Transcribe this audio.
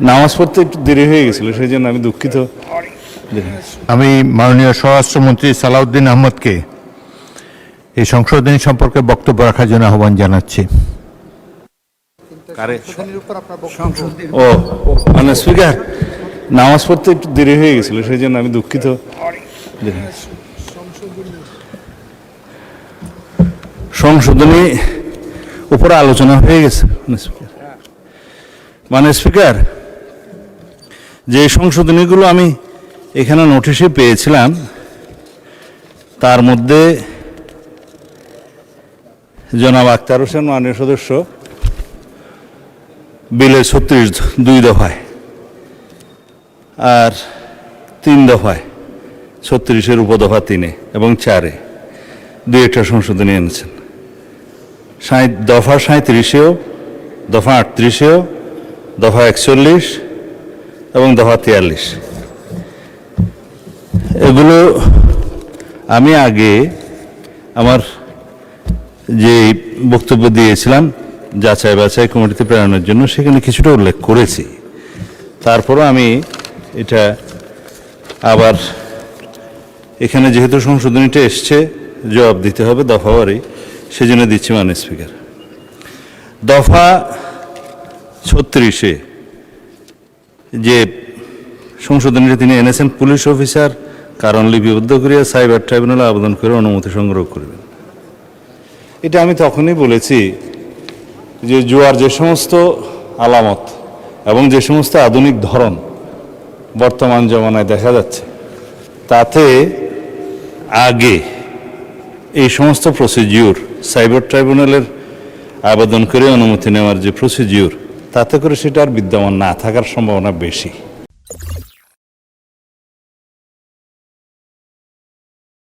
নামাজ পড়তে একটু দেরি হয়ে গেছিল, সেই জন্য আমি দুঃখিত। আমি মাননীয় স্বরাষ্ট্রমন্ত্রী সালাউদ্দিন আহমদকে এই সংশোধনী সম্পর্কে বক্তব্য রাখার জন্য আহ্বান জানাচ্ছি। ও মানে স্পিকার, নামাজ পড়তে একটু দেরি হয়ে গেছিল, সেই জন্য আমি দুঃখিত। সংশোধনী উপরে আলোচনা হয়ে গেছে মানে স্পিকার, যে সংশোধনীগুলো আমি এখানে নোটিশে পেয়েছিলাম তার মধ্যে জনাব আক্তার হোসেন মাননীয় সদস্য বিলে ২ দফায় আর ৩ দফায় ৩৬-এর উপদফা ৩-এ এবং ৪-এ ২-একটা সংশোধনী এনেছেন। দফা ৩৭-এও, দফা ৩৮-এও, দফা ৪১ এবং দফা ৪৩। এগুলো আমি আগে আমার যে বক্তব্য দিয়েছিলাম যাচাই বাছাই কমিটিতে প্রেরণের জন্য, সেখানে কিছুটা উল্লেখ করেছি। তারপরও আমি এটা আবার এখানে যেহেতু সংশোধনীটা এসছে জবাব দিতে হবে দফাবারই, সেজন্য দিচ্ছি মাননীয় স্পিকার। দফা ৩৬-এ যে সংশোধনীটা তিনি এনেছেন, পুলিশ অফিসার কারণ লিপিবদ্ধ করিয়া সাইবার ট্রাইব্যুনালে আবেদন করে অনুমতি সংগ্রহ করবেন। এটা আমি তখনই বলেছি যে জুয়ার যে সমস্ত আলামত এবং যে সমস্ত আধুনিক ধরন বর্তমান জমানায় দেখা যাচ্ছে, তাতে আগে এই সমস্ত প্রসিডিউর সাইবার ট্রাইব্যুনালের আবেদন করে অনুমতি নেওয়ার যে প্রসিডিউর, তাতে করে সেটা আর বিদ্যমান না থাকার সম্ভাবনা বেশি।